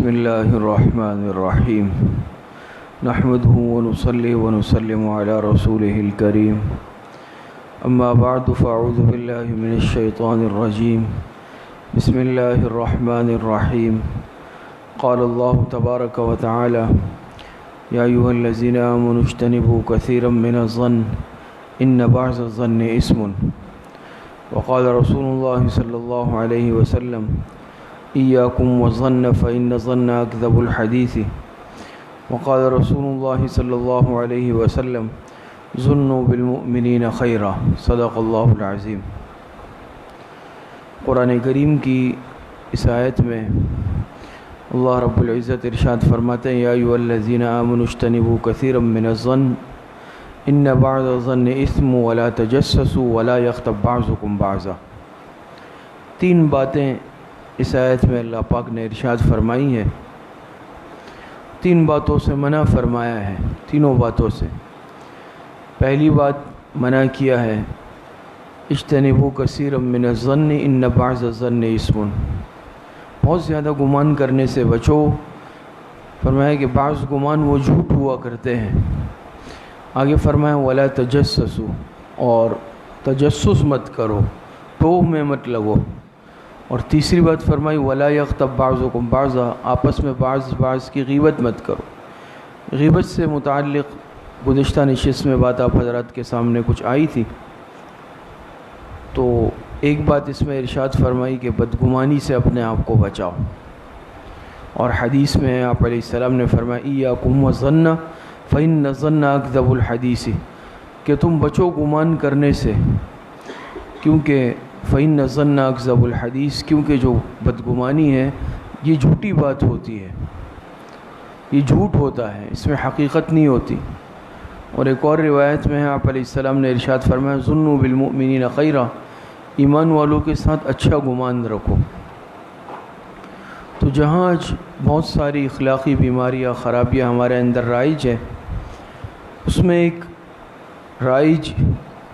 بسم اللہ الرحمن الرحیم نحمده ونصلی ونسلم علی رسوله الکریم اما بعد فاعوذ باللہ من الشیطان الرجیم بسم اللہ الرحمن الرحیم قال اللہ تبارک وتعالی یا ایھا الذین آمنوا اجتنبوا کثیرا من الظن ان بعض الظن اثم وقال رسول اللہ صلی اللہ علیہ وسلم إياكم والظن فإن الظن أكذب الحديث وقال رسول الله صلى الله عليه وسلم ظنوا بالمؤمنين خيرا صدق الله العظيم۔ قرآن کریم کی اس آیت میں اللہ رب العزت ارشاد فرماتے ہیں یا ایھا الذین آمنوا اجتنبوا كثيرا من الظن ان بعض الظن اثم ولا تجسسوا ولا يغتب بعضكم بعضا۔ تین باتیں اس آیت میں اللہ پاک نے ارشاد فرمائی ہے، تین باتوں سے منع فرمایا ہے، تینوں باتوں سے۔ پہلی بات منع کیا ہے اجتنبوا کثیرا من الظن ان بعض الظن اثم، بہت زیادہ گمان کرنے سے بچو۔ فرمایا کہ بعض گمان وہ جھوٹ ہوا کرتے ہیں۔ آگے فرمایا ولا تجسسوا، اور تجسس مت کرو، توہ میں مت لگو۔ اور تیسری بات فرمائی ولا یغتب بعضکم بعضا، آپس میں بعض کی غیبت مت کرو۔ غیبت سے متعلق گزشتہ نشست میں بات آپ حضرات کے سامنے کچھ آئی تھی، تو ایک بات اس میں ارشاد فرمائی کہ بدگمانی سے اپنے آپ کو بچاؤ، اور حدیث میں آپ علیہ السلام نے فرمایا ایاکم والظن فإن الظن اکذب الحدیث، کہ تم بچو گمان کرنے سے، کیونکہ فإن الظن اکذب الحدیث، کیونکہ جو بدگمانی ہے یہ جھوٹی بات ہوتی ہے، یہ جھوٹ ہوتا ہے، اس میں حقیقت نہیں ہوتی۔ اور ایک اور روایت میں آپ علیہ السلام نے ارشاد فرمایا ظنوا بالمؤمنین خیرا، ایمان والوں کے ساتھ اچھا گمان رکھو۔ تو جہاں آج بہت ساری اخلاقی بیماریاں خرابیاں ہمارے اندر رائج ہے، اس میں ایک رائج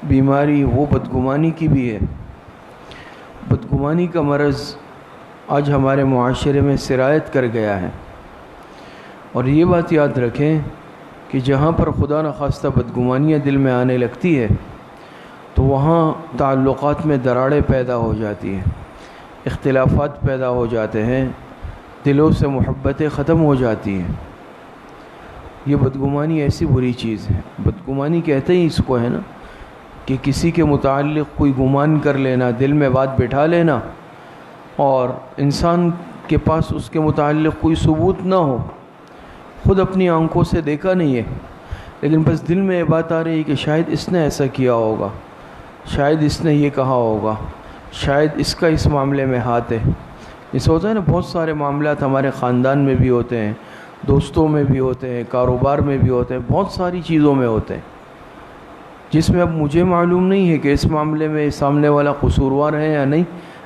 بیماری وہ بدگمانی کی بھی ہے۔ بدگمانی کا مرض آج ہمارے معاشرے میں سرایت کر گیا ہے، اور یہ بات یاد رکھیں کہ جہاں پر خدا نخواستہ بدگمانیاں دل میں آنے لگتی ہے تو وہاں تعلقات میں دراڑیں پیدا ہو جاتی ہیں، اختلافات پیدا ہو جاتے ہیں، دلوں سے محبتیں ختم ہو جاتی ہیں۔ یہ بدگمانی ایسی بری چیز ہے، بدگمانی کہتے ہی اس کو ہے نا، کہ کسی کے متعلق کوئی گمان کر لینا، دل میں بات بٹھا لینا، اور انسان کے پاس اس کے متعلق کوئی ثبوت نہ ہو، خود اپنی آنکھوں سے دیکھا نہیں ہے، لیکن بس دل میں یہ بات آ رہی ہے کہ شاید اس نے ایسا کیا ہوگا، شاید اس نے یہ کہا ہوگا، شاید اس کا اس معاملے میں ہاتھ ہے۔ جیسے ہوتا ہے نا، بہت سارے معاملات ہمارے خاندان میں بھی ہوتے ہیں، دوستوں میں بھی ہوتے ہیں، کاروبار میں بھی ہوتے ہیں، بہت ساری چیزوں میں ہوتے ہیں، جس میں اب مجھے معلوم نہیں ہے کہ اس معاملے میں سامنے والا قصوروار ہے یا نہیں،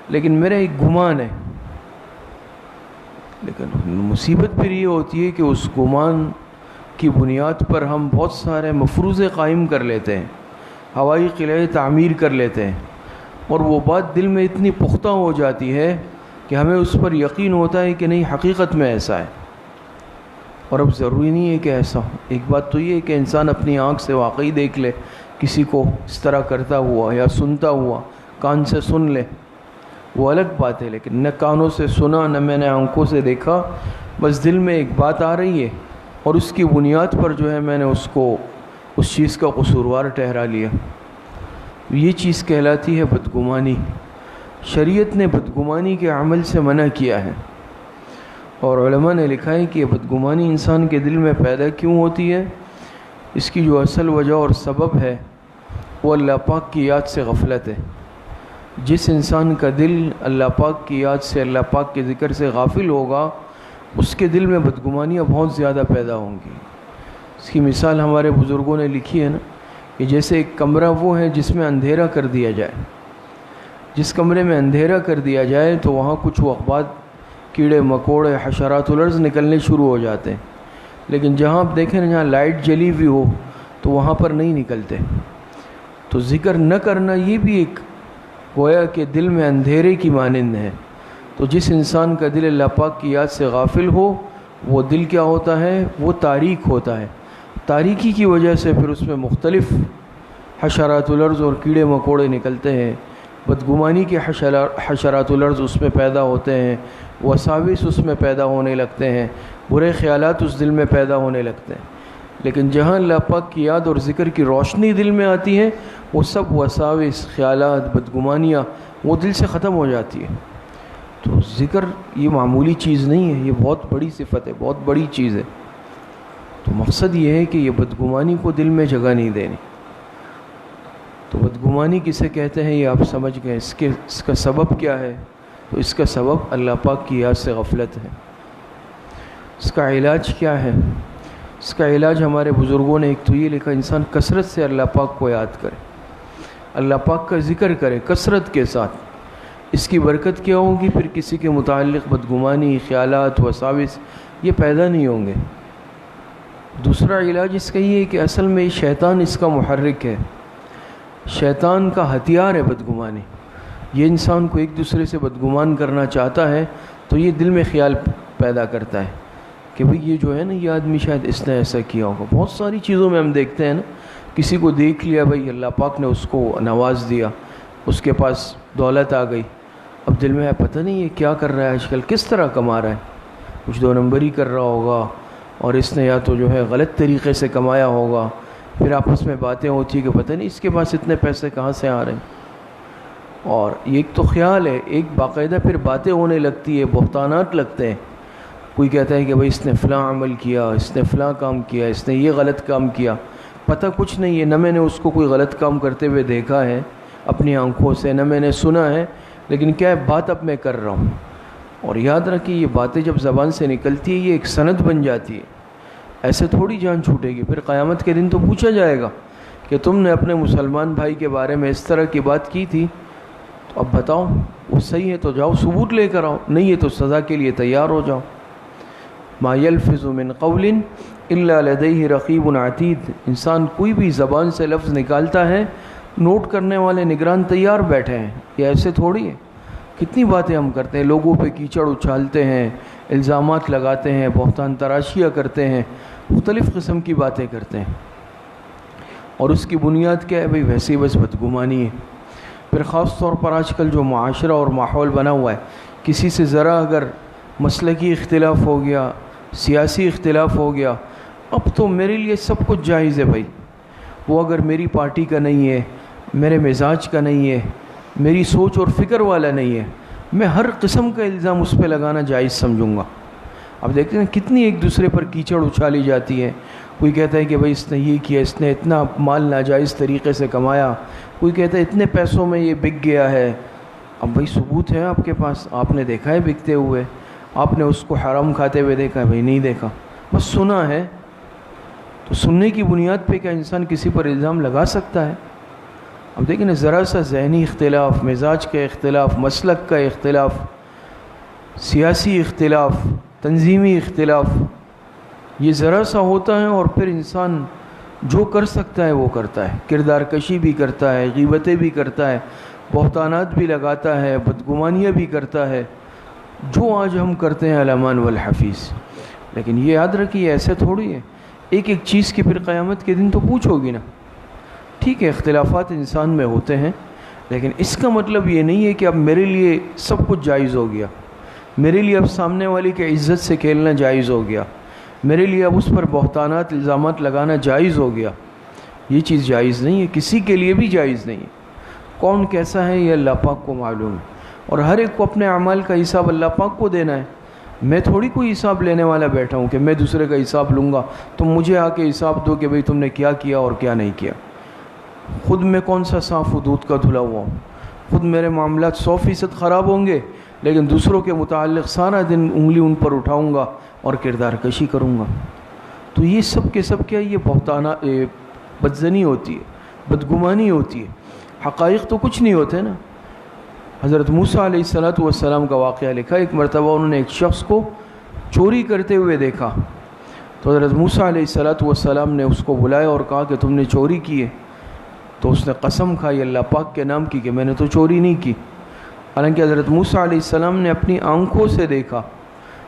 لیکن میرا ایک گمان ہے۔ لیکن مصیبت پھر یہ ہوتی ہے کہ اس گمان کی بنیاد پر ہم بہت سارے مفروضے قائم کر لیتے ہیں، ہوائی قلعے تعمیر کر لیتے ہیں، اور وہ بات دل میں اتنی پختہ ہو جاتی ہے کہ ہمیں اس پر یقین ہوتا ہے کہ نہیں، حقیقت میں ایسا ہے۔ اور اب ضروری نہیں ہے کہ ایسا ہو، ایک بات تو یہ ہے کہ انسان اپنی آنکھ سے واقعی دیکھ لے کسی کو اس طرح کرتا ہوا یا سنتا ہوا، کان سے سن لے، وہ الگ بات ہے، لیکن نہ کانوں سے سنا، نہ میں نے آنکھوں سے دیکھا، بس دل میں ایک بات آ رہی ہے اور اس کی بنیاد پر جو ہے میں نے اس چیز کا قصوروار ٹھہرا لیا، یہ چیز کہلاتی ہے بدگمانی۔ شریعت نے بدگمانی کے عمل سے منع کیا ہے، اور علماء نے لکھا ہے کہ بدگمانی انسان کے دل میں پیدا کیوں ہوتی ہے، اس کی جو اصل وجہ اور سبب ہے وہ اللہ پاک کی یاد سے غفلت ہے۔ جس انسان کا دل اللہ پاک کی یاد سے، اللہ پاک کے ذکر سے غافل ہوگا، اس کے دل میں بدگمانیاں بہت زیادہ پیدا ہوں گی۔ اس کی مثال ہمارے بزرگوں نے لکھی ہے نا، کہ جیسے ایک کمرہ وہ ہے جس میں اندھیرا کر دیا جائے، جس کمرے میں اندھیرا کر دیا جائے تو وہاں کچھ وقت بعد کیڑے مکوڑے، حشرات الارض نکلنے شروع ہو جاتے ہیں، لیکن جہاں آپ دیکھیں نا، جہاں لائٹ جلی ہوئی ہو تو وہاں پر نہیں نکلتے۔ تو ذکر نہ کرنا یہ بھی ایک گویا کہ دل میں اندھیرے کی مانند ہے۔ تو جس انسان کا دل اللہ پاک کی یاد سے غافل ہو وہ دل کیا ہوتا ہے؟ وہ تاریک ہوتا ہے. تاریکی کی وجہ سے پھر اس میں مختلف حشرات الارض اور کیڑے مکوڑے نکلتے ہیں. بدگمانی کے حشرات الارض اس میں پیدا ہوتے ہیں، وساوس اس میں پیدا ہونے لگتے ہیں، برے خیالات اس دل میں پیدا ہونے لگتے ہیں. لیکن جہاں اللہ پاک کی یاد اور ذکر کی روشنی دل میں آتی ہے وہ سب وساوس، خیالات، بدگمانیاں وہ دل سے ختم ہو جاتی ہے. تو ذکر یہ معمولی چیز نہیں ہے، یہ بہت بڑی صفت ہے، بہت بڑی چیز ہے. تو مقصد یہ ہے کہ یہ بدگمانی کو دل میں جگہ نہیں دینی. تو بدگمانی کسے کہتے ہیں یہ آپ سمجھ گئے. اس کا سبب کیا ہے؟ تو اس کا سبب اللہ پاک کی یاد سے غفلت ہے. اس کا علاج کیا ہے؟ اس کا علاج ہمارے بزرگوں نے ایک تو یہ لکھا، انسان کثرت سے اللہ پاک کو یاد کرے، اللہ پاک کا ذکر کرے کثرت کے ساتھ. اس کی برکت کیا ہوگی؟ پھر کسی کے متعلق بدگمانی، خیالات، وساوس یہ پیدا نہیں ہوں گے. دوسرا علاج اس کا یہ ہے کہ اصل میں شیطان اس کا محرک ہے، شیطان کا ہتھیار ہے بدگمانی. یہ انسان کو ایک دوسرے سے بدگمان کرنا چاہتا ہے تو یہ دل میں خیال پیدا کرتا ہے کہ بھئی یہ جو ہے نا، یہ آدمی شاید اس نے ایسا کیا ہوگا. بہت ساری چیزوں میں ہم دیکھتے ہیں نا، کسی کو دیکھ لیا بھئی اللہ پاک نے اس کو نواز دیا، اس کے پاس دولت آ گئی، اب دل میں ہے پتہ نہیں یہ کیا کر رہا ہے آج کل، کس طرح کما رہا ہے، کچھ دو نمبری کر رہا ہوگا، اور اس نے یا تو جو ہے غلط طریقے سے کمایا ہوگا. پھر آپس میں باتیں ہوتی ہیں کہ پتہ نہیں اس کے پاس اتنے پیسے کہاں سے آ رہے ہیں. اور یہ ایک تو خیال ہے، ایک باقاعدہ پھر باتیں ہونے لگتی ہے، بہتانات لگتے ہیں. کوئی کہتا ہے کہ بھئی اس نے فلاں عمل کیا، اس نے فلاں کام کیا، اس نے یہ غلط کام کیا. پتہ کچھ نہیں ہے، نہ میں نے اس کو کوئی غلط کام کرتے ہوئے دیکھا ہے اپنی آنکھوں سے، نہ میں نے سنا ہے، لیکن کیا ہے بات اب میں کر رہا ہوں. اور یاد رکھیے یہ باتیں جب زبان سے نکلتی ہے یہ ایک سند بن جاتی ہے. ایسے تھوڑی جان چھوٹے گی. پھر قیامت کے دن تو پوچھا جائے گا کہ تم نے اپنے مسلمان بھائی کے بارے میں اس طرح کی بات کی تھی، تو اب بتاؤ وہ صحیح ہے تو جاؤ ثبوت لے کر آؤ، نہیں ہے تو سزا کے لیے تیار ہو جاؤ. ما یلفظ من قول الا لدیہ رقیب عتید. انسان کوئی بھی زبان سے لفظ نکالتا ہے، نوٹ کرنے والے نگران تیار بیٹھے ہیں. یہ ایسے تھوڑی ہے. کتنی باتیں ہم کرتے ہیں، لوگوں پہ کیچڑ اچھالتے ہیں، الزامات لگاتے ہیں، بہتان تراشیاں کرتے ہیں، مختلف قسم کی باتیں کرتے ہیں. اور اس کی بنیاد کیا ہے؟ بھئی ویسے بس بدگمانی ہے. پھر خاص طور پر آج کل جو معاشرہ اور ماحول بنا ہوا ہے، کسی سے ذرا اگر مسلکی اختلاف ہو گیا، سیاسی اختلاف ہو گیا، اب تو میرے لیے سب کچھ جائز ہے بھائی. وہ اگر میری پارٹی کا نہیں ہے، میرے مزاج کا نہیں ہے، میری سوچ اور فکر والا نہیں ہے، میں ہر قسم کا الزام اس پہ لگانا جائز سمجھوں گا. اب دیکھتے ہیں کتنی ایک دوسرے پر کیچڑ اچھالی جاتی ہے. کوئی کہتا ہے کہ بھائی اس نے یہ کیا، اس نے اتنا مال ناجائز طریقے سے کمایا، کوئی کہتا ہے اتنے پیسوں میں یہ بک گیا ہے. اب بھائی ثبوت ہے آپ کے پاس، آپ نے دیکھا ہے بکتے ہوئے، آپ نے اس کو حرام کھاتے ہوئے دیکھا ہے؟ بھائی نہیں دیکھا، بس سنا ہے. تو سننے کی بنیاد پہ کیا انسان کسی پر الزام لگا سکتا ہے؟ اب دیکھیں نا، ذرا سا ذہنی اختلاف، مزاج کا اختلاف، مسلک کا اختلاف، سیاسی اختلاف، تنظیمی اختلاف، یہ ذرا سا ہوتا ہے اور پھر انسان جو کر سکتا ہے وہ کرتا ہے. کردار کشی بھی کرتا ہے، غیبتیں بھی کرتا ہے، بہتانات بھی لگاتا ہے، بدگمانیاں بھی کرتا ہے، جو آج ہم کرتے ہیں الامان والحفیظ. لیکن یہ یاد رکھیے ایسے تھوڑی ہے. ایک ایک چیز کی پھر قیامت کے دن تو پوچھو گی نا. ٹھیک ہے اختلافات انسان میں ہوتے ہیں، لیکن اس کا مطلب یہ نہیں ہے کہ اب میرے لیے سب کچھ جائز ہو گیا، میرے لیے اب سامنے والی کی عزت سے کھیلنا جائز ہو گیا، میرے لیے اب اس پر بہتانات، الزامات لگانا جائز ہو گیا. یہ چیز جائز نہیں ہے، کسی کے لیے بھی جائز نہیں ہے. کون کیسا ہے یہ اللہ پاک کو معلوم ہے، اور ہر ایک کو اپنے اعمال کا حساب اللہ پاک کو دینا ہے. میں تھوڑی کوئی حساب لینے والا بیٹھا ہوں کہ میں دوسرے کا حساب لوں گا، تم مجھے آ کے حساب دو کہ بھئی تم نے کیا کیا اور کیا نہیں کیا. خود میں کون سا صاف و دودھ کا دھلا ہوا ہوں؟ خود میرے معاملات 100% خراب ہوں گے، لیکن دوسروں کے متعلق سارا دن انگلی ان پر اٹھاؤں گا اور کردار کشی کروں گا. تو یہ سب کے سب کیا یہ بہتانہ بدزنی ہوتی ہے، بدگمانی ہوتی ہے. حقائق تو کچھ نہیں ہوتے نا. حضرت موسیٰ علیہ السلام کا واقعہ لکھا. ایک مرتبہ انہوں نے ایک شخص کو چوری کرتے ہوئے دیکھا، تو حضرت موسیٰ علیہ السلام نے اس کو بلایا اور کہا کہ تم نے چوری کی ہے. تو اس نے قسم کھائی اللہ پاک کے نام کی کہ میں نے تو چوری نہیں کی. حالانکہ حضرت موسیٰ علیہ السلام نے اپنی آنکھوں سے دیکھا،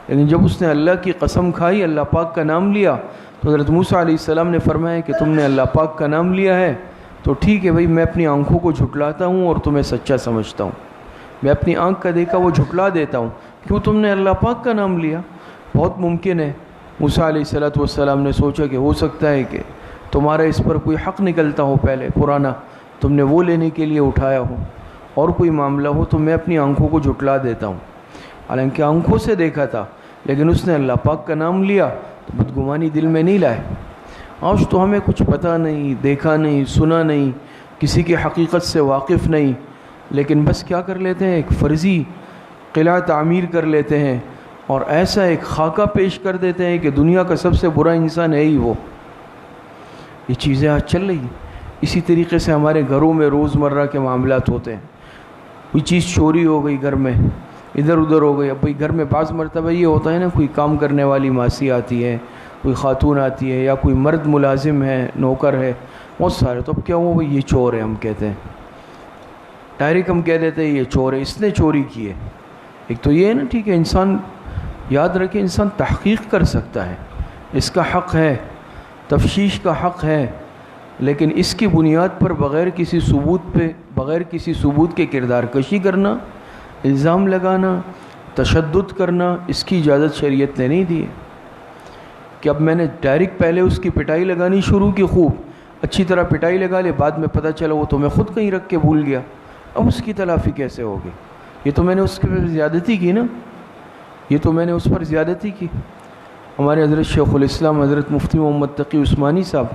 لیکن جب اس نے اللہ کی قسم کھائی، اللہ پاک کا نام لیا، تو حضرت موسیٰ علیہ السلام نے فرمایا کہ تم نے اللہ پاک کا نام لیا ہے تو ٹھیک ہے بھائی، میں اپنی آنکھوں کو جھٹلاتا ہوں اور تمہیں سچا سمجھتا ہوں، میں اپنی آنکھ کا دیکھا وہ جھٹلا دیتا ہوں، کیوں؟ تم نے اللہ پاک کا نام لیا۔ بہت ممکن ہے موسیٰ علیہ السلام نے سوچا کہ ہو سکتا ہے کہ تمہارا اس پر کوئی حق نکلتا ہو پہلے پرانا، تم نے وہ لینے کے لیے اٹھایا ہو، اور کوئی معاملہ ہو تو میں اپنی آنکھوں کو جھٹلا دیتا ہوں۔ حالانکہ آنکھوں سے دیکھا تھا، لیکن اس نے اللہ پاک کا نام لیا تو بدگمانی دل میں نہیں لائے۔ آج تو ہمیں کچھ پتہ نہیں، دیکھا نہیں، سنا نہیں، کسی کی حقیقت سے واقف نہیں، لیکن بس کیا کر لیتے ہیں، ایک فرضی قلعہ تعمیر کر لیتے ہیں اور ایسا ایک خاکہ پیش کر دیتے ہیں کہ دنیا کا سب سے برا انسان ہے ہی وہ۔ یہ چیزیں آج چل رہی ہیں۔ اسی طریقے سے ہمارے گھروں میں روزمرہ کے معاملات ہوتے ہیں، کوئی چیز چوری ہو گئی گھر میں، ادھر ادھر ہو گئی۔ اب بھائی گھر میں بعض مرتبہ یہ ہوتا ہے نا، کوئی کام کرنے والی ماسی آتی ہے، کوئی خاتون آتی ہے، یا کوئی مرد ملازم ہے، نوکر ہے، بہت سارے، تو اب کیا ہوا بھائی، یہ چور ہے ہم کہتے ہیں، ڈائریکٹ ہم کہہ دیتے ہیں یہ چور ہے، اس نے چوری کی ہے۔ ایک تو یہ ہے نا، ٹھیک ہے، انسان یاد رکھے، انسان تحقیق کر سکتا ہے، اس کا حق ہے، تفتیش کا حق ہے، لیکن اس کی بنیاد پر بغیر کسی ثبوت کے کردار کشی کرنا، الزام لگانا، تشدد کرنا، اس کی اجازت شریعت نے نہیں دی ہے۔ کہ اب میں نے ڈائریکٹ پہلے اس کی پٹائی لگانی شروع کی، خوب اچھی طرح پٹائی لگا لے، بعد میں پتہ چلا وہ تو میں خود کہیں رکھ کے بھول گیا، اب اس کی تلافی کیسے ہوگی؟ یہ تو میں نے اس پر زیادتی کی نا، یہ تو میں نے اس پر زیادتی کی۔ ہمارے حضرت شیخ الاسلام حضرت مفتی محمد تقی عثمانی صاحب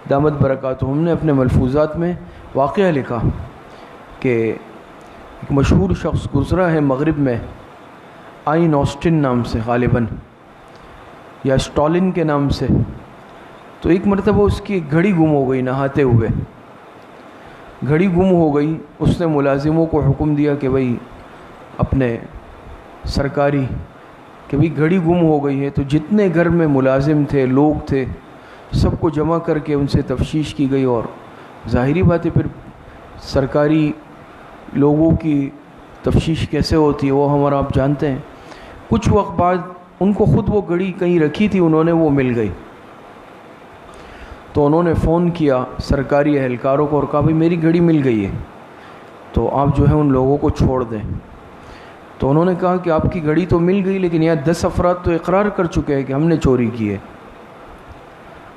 دامت برکاتہم نے اپنے ملفوظات میں واقعہ لکھا کہ ایک مشہور شخص گزرا ہے مغرب میں، آئین آسٹن نام سے غالباً، یا اسٹالن کے نام سے، تو ایک مرتبہ اس کی گھڑی گم ہو گئی، نہاتے ہوئے گھڑی گم ہو گئی۔ اس نے ملازموں کو حکم دیا کہ بھئی اپنے سرکاری کہ بھئی گھڑی گم ہو گئی ہے، تو جتنے گھر میں ملازم تھے، لوگ تھے، سب کو جمع کر کے ان سے تفتیش کی گئی، اور ظاہری بات ہے پھر سرکاری لوگوں کی تفتیش کیسے ہوتی ہے وہ ہمارا آپ جانتے ہیں۔ کچھ وقت بعد ان کو خود وہ گھڑی کہیں رکھی تھی انہوں نے، وہ مل گئی، تو انہوں نے فون کیا سرکاری اہلکاروں کو اور کہا بھئی میری گھڑی مل گئی ہے، تو آپ جو ہے ان لوگوں کو چھوڑ دیں۔ تو انہوں نے کہا کہ آپ کی گھڑی تو مل گئی، لیکن یہاں 10 افراد تو اقرار کر چکے ہیں کہ ہم نے چوری کی ہے۔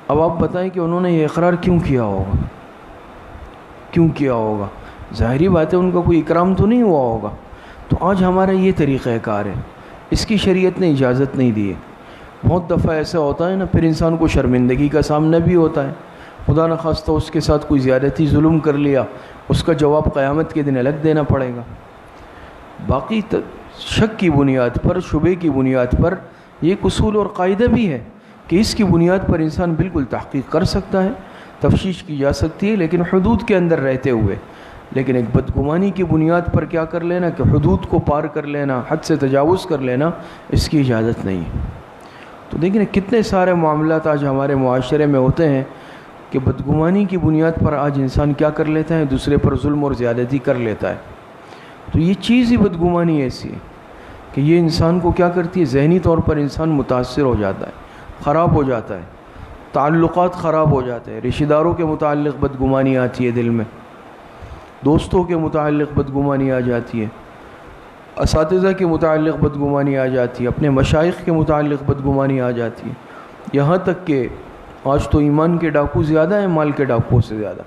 اب آپ بتائیں کہ انہوں نے یہ اقرار کیوں کیا ہوگا؟ کیوں کیا ہوگا؟ ظاہری بات ہے ان کا کوئی اکرام تو نہیں ہوا ہوگا۔ تو آج ہمارا یہ طریقہ کار ہے، اس کی شریعت نے اجازت نہیں دی ہے۔ بہت دفعہ ایسا ہوتا ہے نا، پھر انسان کو شرمندگی کا سامنا بھی ہوتا ہے، خدا نخواستہ اس کے ساتھ کوئی زیادتی ظلم کر لیا، اس کا جواب قیامت کے دن الگ دینا پڑے گا۔ باقی شک کی بنیاد پر، شبے کی بنیاد پر یہ ایک اصول اور قاعدہ بھی ہے کہ اس کی بنیاد پر انسان بالکل تحقیق کر سکتا ہے، تفتیش کی جا سکتی ہے، لیکن حدود کے اندر رہتے ہوئے۔ لیکن ایک بدگمانی کی بنیاد پر کیا کر لینا کہ حدود کو پار کر لینا، حد سے تجاوز کر لینا، اس کی اجازت نہیں ہے۔ تو دیکھیں کتنے سارے معاملات آج ہمارے معاشرے میں ہوتے ہیں کہ بدگمانی کی بنیاد پر آج انسان کیا کر لیتا ہے، دوسرے پر ظلم اور زیادتی کر لیتا ہے۔ تو یہ چیز ہی بدگمانی ایسی ہے کہ یہ انسان کو کیا کرتی ہے، ذہنی طور پر انسان متاثر ہو جاتا ہے، خراب ہو جاتا ہے، تعلقات خراب ہو جاتے ہیں، رشتہ داروں کے متعلق بدگمانی آتی ہے دل میں، دوستوں کے متعلق بدگمانی آ جاتی ہے، اساتذہ کے متعلق بدگمانی آ جاتی ہے، اپنے مشائخ کے متعلق بدگمانی آ جاتی ہے، یہاں تک کہ آج تو ایمان کے ڈاکو زیادہ ہیں مال کے ڈاکوؤں سے زیادہ۔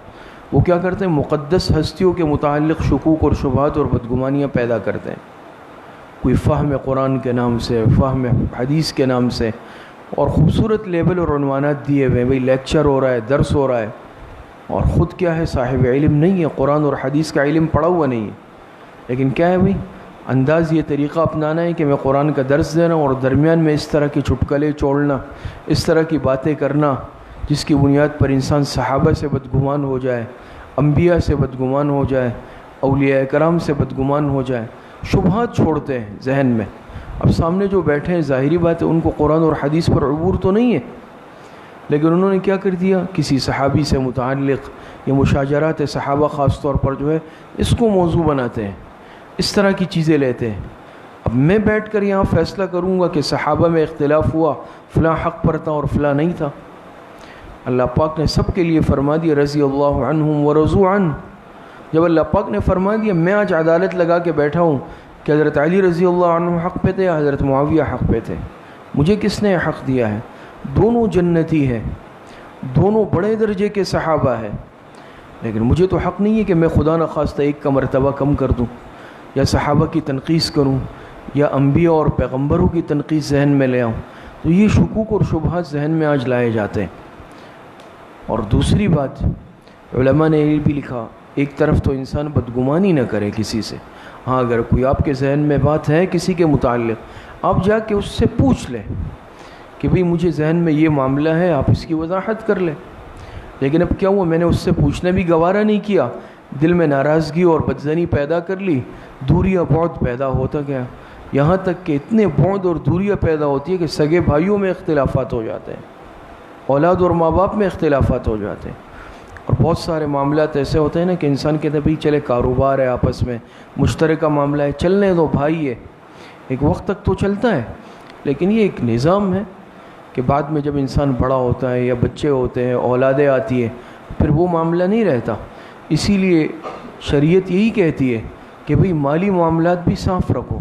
وہ کیا کرتے ہیں، مقدس ہستیوں کے متعلق شکوک اور شبہات اور بدگمانیاں پیدا کرتے ہیں، کوئی فہم قرآن کے نام سے، فہم حدیث کے نام سے، اور خوبصورت لیبل اور عنوانات دیے ہوئے، بھئی لیکچر ہو رہا ہے، درس ہو رہا ہے، اور خود کیا ہے، صاحب علم نہیں ہے، قرآن اور حدیث کا علم پڑھا ہوا نہیں ہے، لیکن کیا ہے بھئی، انداز یہ طریقہ اپنانا ہے کہ میں قرآن کا درس دینا اور درمیان میں اس طرح کی چٹکلے چھوڑنا، اس طرح کی باتیں کرنا جس کی بنیاد پر انسان صحابہ سے بدگمان ہو جائے، انبیاء سے بدگمان ہو جائے، اولیاء کرام سے بدگمان ہو جائے، شبہات چھوڑتے ہیں ذہن میں۔ اب سامنے جو بیٹھے ہیں ظاہری بات ہے ان کو قرآن اور حدیث پر عبور تو نہیں ہے، لیکن انہوں نے کیا کر دیا، کسی صحابی سے متعلق یا مشاجرات صحابہ خاص طور پر جو ہے اس کو موضوع بناتے ہیں، اس طرح کی چیزیں لیتے ہیں۔ اب میں بیٹھ کر یہاں فیصلہ کروں گا کہ صحابہ میں اختلاف ہوا، فلاں حق پر تھا اور فلاں نہیں تھا۔ اللہ پاک نے سب کے لیے فرما دیا رضی اللہ عنہم ورضوا عنہ۔ جب اللہ پاک نے فرما دیا، میں آج عدالت لگا کے بیٹھا ہوں کہ حضرت علی رضی اللہ عنہ حق پہ تھے یا حضرت معاویہ حق پہ تھے، مجھے کس نے حق دیا ہے؟ دونوں جنتی ہیں، دونوں بڑے درجے کے صحابہ ہیں، لیکن مجھے تو حق نہیں ہے کہ میں خدا نخواستہ ایک کا مرتبہ کم کر دوں، یا صحابہ کی تنقیص کروں، یا انبیاء اور پیغمبروں کی تنقیص ذہن میں لے آؤں۔ تو یہ شکوک اور شبہات ذہن میں آج لائے جاتے ہیں۔ اور دوسری بات، علماء نے یہ بھی لکھا، ایک طرف تو انسان بدگمانی نہ کرے کسی سے، ہاں اگر کوئی آپ کے ذہن میں بات ہے کسی کے متعلق، آپ جا کے اس سے پوچھ لیں کہ بھئی مجھے ذہن میں یہ معاملہ ہے، آپ اس کی وضاحت کر لیں۔ لیکن اب کیا ہوا، میں نے اس سے پوچھنا بھی گوارا نہیں کیا، دل میں ناراضگی اور بدظنی پیدا کر لی، دوریاں بعد پیدا ہوتا گیا، یہاں تک کہ اتنے بعد اور دوریاں پیدا ہوتی ہے کہ سگے بھائیوں میں اختلافات ہو جاتے ہیں، اولاد اور ماں باپ میں اختلافات ہو جاتے ہیں، اور بہت سارے معاملات ایسے ہوتے ہیں نا کہ انسان کہتے ہیں بھئی چلے کاروبار ہے، آپس میں مشترکہ معاملہ ہے، چلنے دو بھائی ہے، ایک وقت تک تو چلتا ہے، لیکن یہ ایک نظام ہے کہ بعد میں جب انسان بڑا ہوتا ہے یا بچے ہوتے ہیں، اولادیں آتی ہیں، پھر وہ معاملہ نہیں رہتا۔ اسی لیے شریعت یہی کہتی ہے کہ بھئی مالی معاملات بھی صاف رکھو۔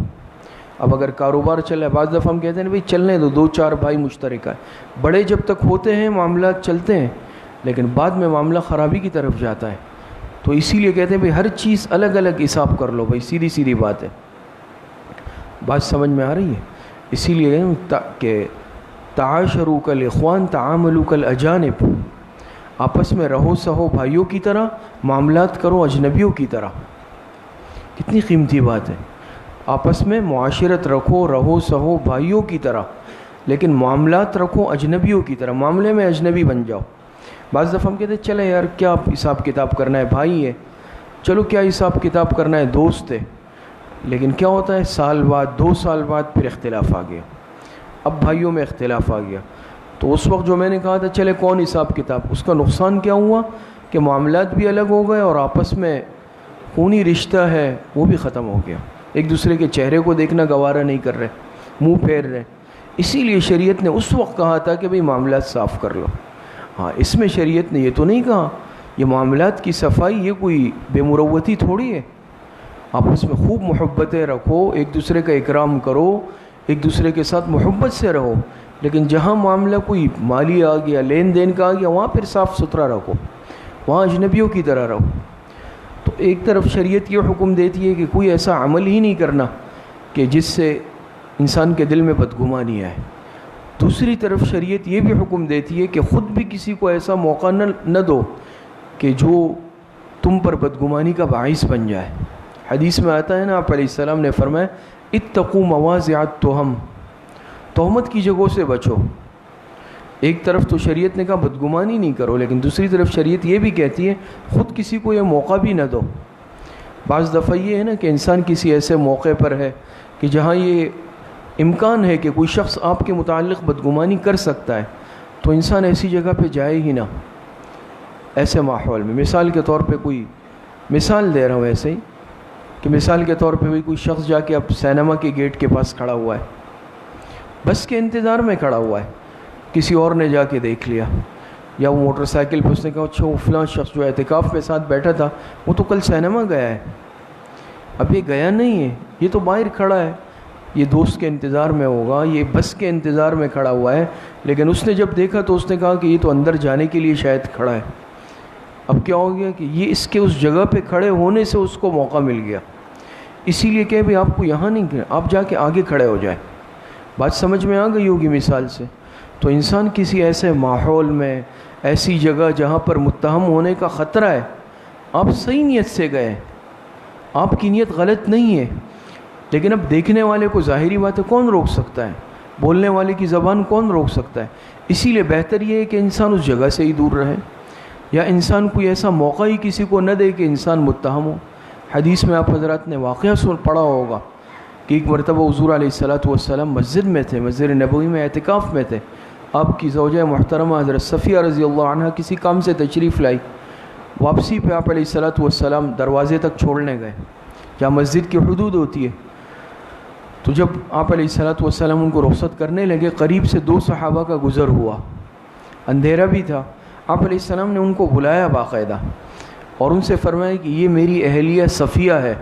اب اگر کاروبار چل رہا ہے، بعض دفعہ ہم کہتے ہیں بھئی چلنے دو، 2-4 بھائی مشترکہ ہے، بڑے جب تک ہوتے ہیں معاملات چلتے ہیں، لیکن بعد میں معاملہ خرابی کی طرف جاتا ہے۔ تو اسی لیے کہتے ہیں بھئی ہر چیز الگ الگ حساب کر لو، بھئی سیدھی سیدھی بات ہے۔ بات سمجھ میں آ رہی ہے؟ اسی لیے کہ تعاشروا کالاخوان تعاملوا کالاجانب، آپس میں رہو سہو بھائیوں کی طرح، معاملات کرو اجنبیوں کی طرح۔ کتنی قیمتی بات ہے، آپس میں معاشرت رکھو، رہو سہو بھائیوں کی طرح، لیکن معاملات رکھو اجنبیوں کی طرح، معاملے میں اجنبی بن جاؤ۔ بعض دفعہ ہم کہتے ہیں چلے یار کیا حساب کتاب کرنا ہے، بھائی ہے، چلو کیا حساب کتاب کرنا ہے، دوست ہے، لیکن کیا ہوتا ہے سال بعد 2 سال بعد پھر اختلاف آ گیا، اب بھائیوں میں اختلاف آ گیا۔ تو اس وقت جو میں نے کہا تھا چلے کون حساب کتاب، اس کا نقصان کیا ہوا کہ معاملات بھی الگ ہو گئے اور آپس میں خونی رشتہ ہے وہ بھی ختم ہو گیا، ایک دوسرے کے چہرے کو دیکھنا گوارا نہیں کر رہے، منہ پھیر رہے۔ اسی لیے شریعت نے اس وقت کہا تھا کہ بھئی معاملات صاف کر لو۔ ہاں، اس میں شریعت نے یہ تو نہیں کہا، یہ معاملات کی صفائی یہ کوئی بے مروتی تھوڑی ہے، آپس میں خوب محبتیں رکھو، ایک دوسرے کا اکرام کرو، ایک دوسرے کے ساتھ محبت سے رہو، لیکن جہاں معاملہ کوئی مالی آ گیا، لین دین کا آ گیا، وہاں پھر صاف ستھرا رکھو، وہاں اجنبیوں کی طرح رہو۔ تو ایک طرف شریعت یہ حکم دیتی ہے کہ کوئی ایسا عمل ہی نہیں کرنا کہ جس سے انسان کے دل میں بدگمانی آئے، دوسری طرف شریعت یہ بھی حکم دیتی ہے کہ خود بھی کسی کو ایسا موقع نہ دو کہ جو تم پر بدگمانی کا باعث بن جائے۔ حدیث میں آتا ہے نا، آپ علیہ السلام نے فرمایا اتقوا مواضع التہم، تہمت کی جگہوں سے بچو۔ ایک طرف تو شریعت نے کہا بدگمانی نہیں کرو، لیکن دوسری طرف شریعت یہ بھی کہتی ہے خود کسی کو یہ موقع بھی نہ دو۔ بعض دفعہ یہ ہے نا کہ انسان کسی ایسے موقع پر ہے کہ جہاں یہ امکان ہے کہ کوئی شخص آپ کے متعلق بدگمانی کر سکتا ہے، تو انسان ایسی جگہ پہ جائے ہی نہ، ایسے ماحول میں۔ مثال کے طور پہ کوئی مثال دے رہا ہوں ایسے ہی کہ مثال کے طور پہ کوئی شخص جا کے اب سینما کے گیٹ کے پاس کھڑا ہوا ہے، بس کے انتظار میں کھڑا ہوا ہے، کسی اور نے جا کے دیکھ لیا، یا وہ موٹر سائیکل پہ اس نے کہا اچھا وہ فلاں شخص جو اعتکاف کے ساتھ بیٹھا تھا وہ تو کل سینما گیا ہے، اب یہ گیا نہیں ہے، یہ تو باہر کھڑا ہے، یہ دوست کے انتظار میں ہوگا، یہ بس کے انتظار میں کھڑا ہوا ہے، لیکن اس نے جب دیکھا تو اس نے کہا کہ یہ تو اندر جانے کے لیے شاید کھڑا ہے۔ اب کیا ہو گیا کہ یہ اس کے اس جگہ پہ کھڑے ہونے سے اس کو موقع مل گیا، اسی لیے کہ بھی آپ کو یہاں نہیں، آپ جا کے آگے کھڑے ہو جائیں۔ بات سمجھ میں آ گئی ہوگی مثال سے؟ تو انسان کسی ایسے ماحول میں، ایسی جگہ جہاں پر متہم ہونے کا خطرہ ہے، آپ صحیح نیت سے گئے، آپ کی نیت غلط نہیں ہے، لیکن اب دیکھنے والے کو ظاہری بات ہے کون روک سکتا ہے، بولنے والے کی زبان کون روک سکتا ہے؟ اسی لیے بہتر یہ ہے کہ انسان اس جگہ سے ہی دور رہے، یا انسان کوئی ایسا موقع ہی کسی کو نہ دے کہ انسان متہم ہو۔ حدیث میں آپ حضرات نے واقعہ پڑھا ہوگا کہ ایک مرتبہ حضور علیہ الصلوۃ والسلام مسجد میں تھے، مسجد نبوی میں اعتکاف میں تھے، آپ کی زوجہ محترمہ حضرت صفیہ رضی اللہ عنہ کسی کام سے تشریف لائی، واپسی پہ آپ علیہ الصلوۃ والسلام دروازے تک چھوڑنے گئے، جہاں مسجد کی حدود ہوتی ہے. تو جب آپ علیہ الصلوۃ والسلام ان کو رخصت کرنے لگے، قریب سے 2 صحابہ کا گزر ہوا، اندھیرا بھی تھا. آپ علیہ السلام نے ان کو بلایا باقاعدہ اور ان سے فرمایا کہ یہ میری اہلیہ صفیہ ہے.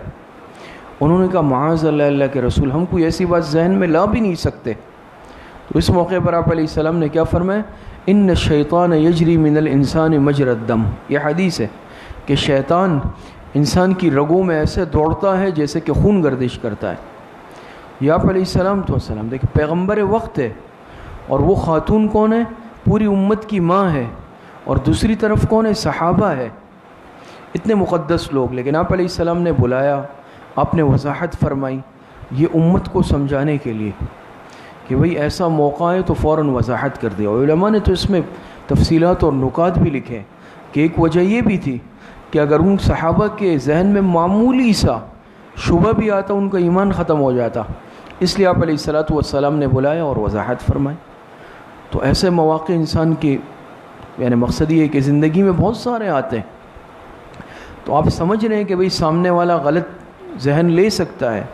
انہوں نے کہا معاذ اللہ، اللہ کے رسول، ہم کوئی ایسی بات ذہن میں لا بھی نہیں سکتے. تو اس موقع پر آپ علیہ السلام نے کیا فرمایا؟ ان الشیطان یجری من الانسان مجرى الدم. یہ حدیث ہے کہ شیطان انسان کی رگوں میں ایسے دوڑتا ہے جیسے کہ خون گردش کرتا ہے. یہ آپ علیہ السلام تو السلام دیکھیں پیغمبر وقت ہے، اور وہ خاتون کون ہے؟ پوری امت کی ماں ہے. اور دوسری طرف کون ہے؟ صحابہ ہے، اتنے مقدس لوگ. لیکن آپ علیہ السلام نے بلایا، آپ نے وضاحت فرمائی یہ امت کو سمجھانے کے لیے کہ بھئی ایسا موقع ہے تو فوراً وضاحت کر دیا. علماء نے تو اس میں تفصیلات اور نکات بھی لکھے کہ ایک وجہ یہ بھی تھی کہ اگر ان صحابہ کے ذہن میں معمولی سا شبہ بھی آتا ان کا ایمان ختم ہو جاتا. اس لیے آپ علیہ الصلوۃ والسلام نے بلایا اور وضاحت فرمائی. تو ایسے مواقع انسان کے یعنی مقصد یہ ہے کہ زندگی میں بہت سارے آتے ہیں، تو آپ سمجھ رہے ہیں کہ بھئی سامنے والا غلط ذہن لے سکتا ہے،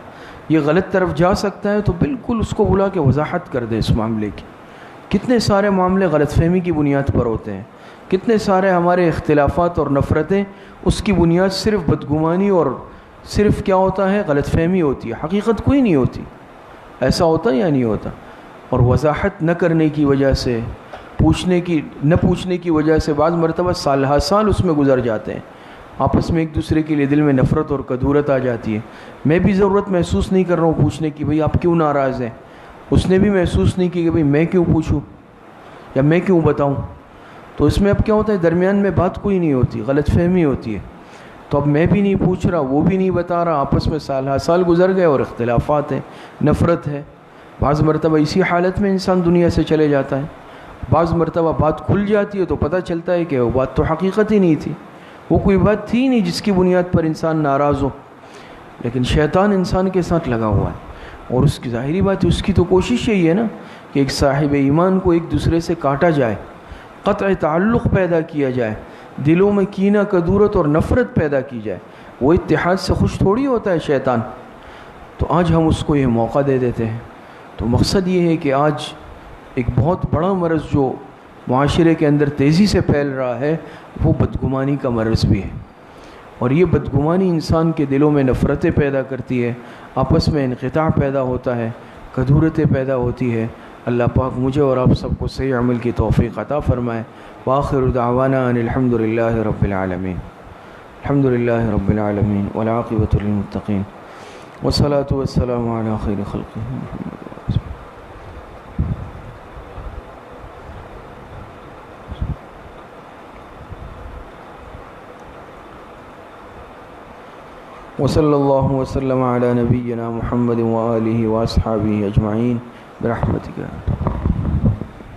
یہ غلط طرف جا سکتا ہے، تو بالکل اس کو بلا کے وضاحت کر دیں اس معاملے کی. کتنے سارے معاملے غلط فہمی کی بنیاد پر ہوتے ہیں، کتنے سارے ہمارے اختلافات اور نفرتیں اس کی بنیاد صرف بدگمانی اور صرف کیا ہوتا ہے؟ غلط فہمی ہوتی ہے، حقیقت کوئی نہیں ہوتی. ایسا ہوتا یا نہیں ہوتا؟ اور وضاحت نہ کرنے کی وجہ سے، نہ پوچھنے کی وجہ سے بعض مرتبہ سال ہا سال اس میں گزر جاتے ہیں. آپس میں ایک دوسرے کے لیے دل میں نفرت اور کدورت آ جاتی ہے. میں بھی ضرورت محسوس نہیں کر رہا ہوں پوچھنے کی بھئی آپ کیوں ناراض ہیں، اس نے بھی محسوس نہیں کی کہ بھئی میں کیوں پوچھوں یا میں کیوں بتاؤں. تو اس میں اب کیا ہوتا ہے؟ درمیان میں بات کوئی نہیں ہوتی، غلط فہمی ہوتی ہے. تو اب میں بھی نہیں پوچھ رہا، وہ بھی نہیں بتا رہا، آپس میں سال ہا سال گزر گئے اور اختلافات ہیں، نفرت ہے. بعض مرتبہ اسی حالت میں انسان دنیا سے چلے جاتا ہے. بعض مرتبہ بات کھل جاتی ہے تو پتہ چلتا ہے کہ وہ بات تو حقیقت ہی نہیں تھی، وہ کوئی بات تھی نہیں جس کی بنیاد پر انسان ناراض ہو. لیکن شیطان انسان کے ساتھ لگا ہوا ہے، اور اس کی ظاہری بات ہے اس کی تو کوشش یہی ہے نا کہ ایک صاحب ایمان کو ایک دوسرے سے کاٹا جائے، قطع تعلق پیدا کیا جائے، دلوں میں کینہ کدورت اور نفرت پیدا کی جائے. وہ اتحاد سے خوش تھوڑی ہوتا ہے شیطان. تو آج ہم اس کو یہ موقع دے دیتے ہیں. تو مقصد یہ ہے کہ آج ایک بہت بڑا مرض جو معاشرے کے اندر تیزی سے پھیل رہا ہے وہ بدگمانی کا مرض بھی ہے. اور یہ بدگمانی انسان کے دلوں میں نفرتیں پیدا کرتی ہے، آپس میں انقطاع پیدا ہوتا ہے، کدورتیں پیدا ہوتی ہے. اللہ پاک مجھے اور آپ سب کو صحیح عمل کی توفیق عطا فرمائے. وآخر دعوانا ان الحمد للہ رب العالمین. الحمد للہ رب العالمین والعاقبۃ للمتقین والصلاة والسلام علی خیر خلقہ. وصلی اللہ وسلم علی نبینا محمد وآلہ واصحابہ اجمعین برحمتک.